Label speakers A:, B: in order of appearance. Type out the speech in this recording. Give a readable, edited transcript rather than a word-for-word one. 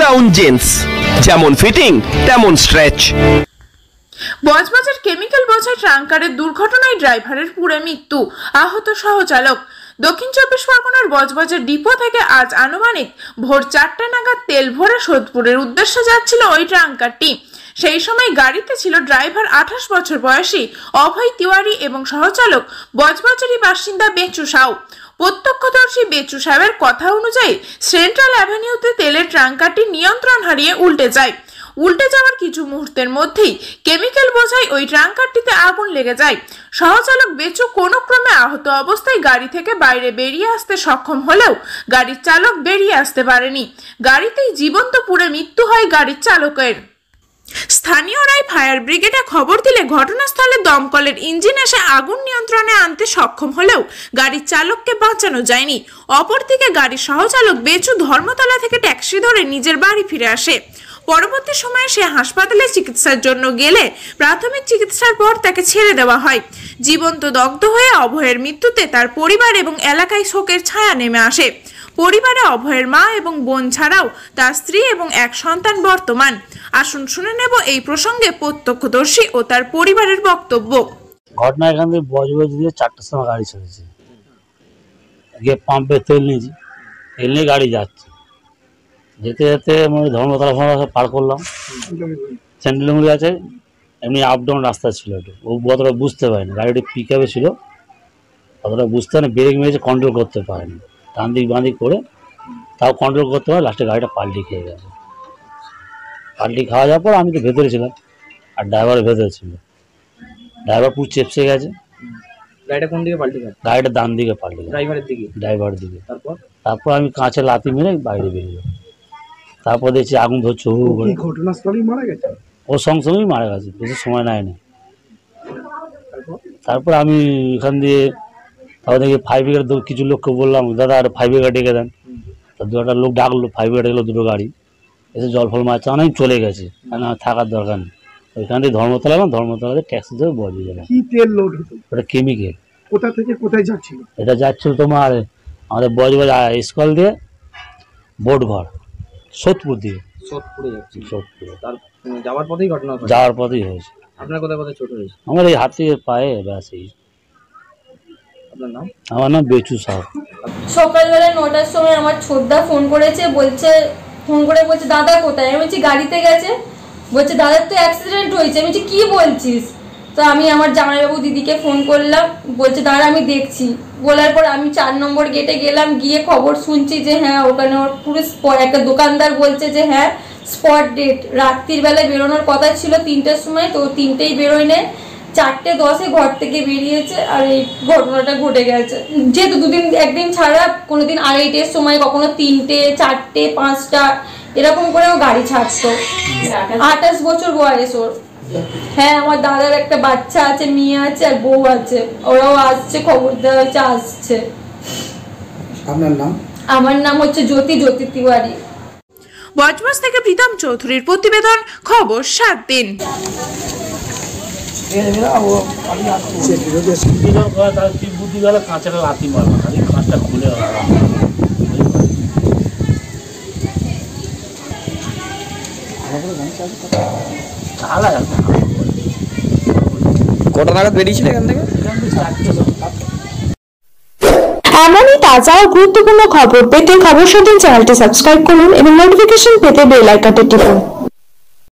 A: Brown jeans, যেমন fitting তেমন stretch.
B: বজবজের chemical বোঝাই ট্রাঙ্কারের দুর্ঘটনায় ড্রাইভারের পুড়ে মৃত্যু, আহত সহচালক। দক্ষিণ চব্বিশ পরগনার বজবজের ডিপো থেকে আজ আনুমানিক ভোর 4টা নাগাদ তেল ভরে সোদপুরের উদ্দেশ্যে যাচ্ছিল ওই ট্রাঙ্কারটি। সেই সময় গাড়িতে ছিল ড্রাইভার 28 বছর বয়সী অভয় তিওয়ারি এবং সহচালক বজবজেরই বাসিন্দা বেচু সাউ। প্রত্যক্ষদর্শী বেচু সাহেবের কথা অনুযায়ী সেন্ট্রাল অ্যাভিনিউতে তেলের ট্রাঙ্কারটি নিয়ন্ত্রণ হারিয়ে উল্টে যায়। উল্টে যাওয়ার কিছু মুহূর্তের মধ্যেই কেমিক্যাল বোঝাই ওই ট্রাঙ্কারটিতে আগুন লেগে যায়। সহচালক বেচু কোনো ক্রমে আহত অবস্থায় গাড়ি থেকে বাইরে বেরিয়ে আসতে সক্ষম হলেও গাড়ির চালক বেরিয়ে আসতে পারেনি। গাড়িতেই জীবন্ত পুড়ে মৃত্যু হয় গাড়ির চালকের। স্থানীয়রাই ফায়ার ব্রিগেডে খবর দিলে ঘটনাস্থলে দমকলের ইঞ্জিন এসে আগুন নিয়ন্ত্রণে আনতে সক্ষম হলেও গাড়ির চালককে বাঁচানো যায়নি। অপরদিকে গাড়ির সহচালক বেচু ধর্মতলা থেকে ট্যাক্সি ধরে নিজের বাড়ি ফিরে আসে। পরবর্তী সময়ে সে হাসপাতালে চিকিৎসার জন্য গেলে প্রাথমিক চিকিৎসার পর তাকে ছেড়ে দেওয়া হয়। জীবন্ত দগ্ধ হয়ে অভয়ের মৃত্যুতে তার পরিবার এবং এলাকায় শোকের ছায়া নেমে আসে। পরিবারে অভয়ের মা এবং বোন ছাড়াও তার স্ত্রী এবং এক সন্তান বর্তমান। আসুন শুনে নেব এই প্রসঙ্গে প্রত্যক্ষদর্শী ও তার পরিবারের বক্তব্য।
C: ঘটনা এখান থেকে বজবজ দিয়ে 4টার সময় গাড়ি চলেছে, গিয়ে পাম্পে তেল নিয়েছি, তেল নিয়ে গাড়ি যাচ্ছে। যেতে যেতে ধর্মতলা পার করলাম, স্যান্ডেলমুড়ি আছে, এমনি আপ ডাউন রাস্তা ছিল, একটু ও অতটা বুঝতে পারেনি, গাড়িটি পিক আপে ছিল, অতটা বুঝতে পারেনি, ব্রেক মেরেছে, কন্ট্রোল করতে পারেনি, ডান দিক বাঁ দিক করে তাও কন্ট্রোল করতে পারে, লাস্টে গাড়িটা পাল্টি খেয়ে গেছে। পাল্টি খাওয়া যাওয়ার পর আমি তো ভেতরে ছিলাম আর ড্রাইভারের ভেতরে ছিল, ড্রাইভার পুরো চেপসে গেছে।
D: গাড়িটা কোন দিকে পাল্টি গেছে?
C: গাড়িটা ডান দিকে পাল্টি গেছে, ড্রাইভারের দিকে। তারপর আমি কাঁচে লাথি মেরে বাইরে বেরিয়ে, তারপর দেখছি আগুন ধরছে হু করে।
D: ঘটনাস্থলেই মারা গেছে?
C: ও সঙ্গে সঙ্গেই মারা গেছে, বেশি সময় নেয়নি। তারপর আমি এখান দিয়ে তারপর দেখি ফায়ার ব্রিগেড কিছু লোককে বললাম, দাদা আর ফায়ার ব্রিগেড ডেকে দেন। তা 2টা লোক ডাকলো, ফায়ার ব্রিগেড এলো, 2টো গাড়ি এসে জল ফল মারছে, অনেক চলে গেছে, কারণ থাকার দরকার নেই। ওইখান থেকে ধর্মতলা এলাম, ধর্মতলাতে ট্যাক্সি ধরে বজে গেলাম।
D: কি তেল লোড হতো?
C: ওটা কেমিক্যাল।
D: কোথা থেকে কোথায় যাচ্ছিল?
C: এটা যাচ্ছিল তোমার আমাদের বজবজ স্কল দিয়ে বোটঘর সোদপুর দিয়ে।
D: সোদপুরে যাচ্ছিল?
C: সোদপুরে।
D: তার যাওয়ার পথেই ঘটনা?
C: যাওয়ার পথেই হয়েছে।
D: আপনার কোথায় কোথায় ছোট হয়েছে?
C: আমার এই হাত থেকে পায়ে ব্যাস। এই
D: আপনার নাম?
C: আমার নাম বেচু সাউ।
E: সকালবেলা 9টার সময় আমার ছোটদা ফোন করেছে, ফোন করে বলছে দাদা কোথায়? আমি বলছি গাড়িতে গেছে। বলছে দাদার তো অ্যাক্সিডেন্ট হয়েছে। আমি বলছি কি বলছিস? তো আমি আমার জামাইবাবু দিদিকে ফোন করলাম, বলছে দাঁড়া আমি দেখছি। বলার পর আমি 4 নম্বর গেটে গেলাম, গিয়ে খবর শুনছি যে হ্যাঁ ওখানে ওর পুরো একটা দোকানদার বলছে যে হ্যাঁ স্পট ডেট। রাত্রির বেলায় বেরোনোর কথা ছিল 3টার সময়, তো 3টেই বেরোয় নেই, 4:10 ঘর থেকে বেরিয়েছে আর এই ঘটনাটা ঘটে গেছে। যেহেতু একদিন ছাড়া কোনোদিন 2:30-এর সময়, কখনো 3টে, 4টে, 5টা এরকম করেও গাড়ি ছাড়তো। 28 বছর বয়স ওর। হ্যাঁ আমার দাদার একটা বাচ্চা আছে, মেয়ে আছে আর বউ আছে, ওরাও আসছে, খবর দেওয়া হয়েছে, আসছে।
D: আপনার নাম?
E: আমার নাম হচ্ছে জ্যোতি তিওয়ারি।
B: বজবজ থেকে প্রীতম চৌধুরীর প্রতিবেদন, খবর 7 দিন।
C: কাঁচটা লাথি মারলাম, কাঁচটা খুলে
D: কটা নাগাদ বেরিয়েছিল এখান থেকে?
F: এমনই তাজা ও গুরুত্বপূর্ণ খবর পেতে খবর 7 চ্যানেলটি সাবস্ক্রাইব করুন এবং নোটিফিকেশন পেতে বেল আইকনটি টিপুন।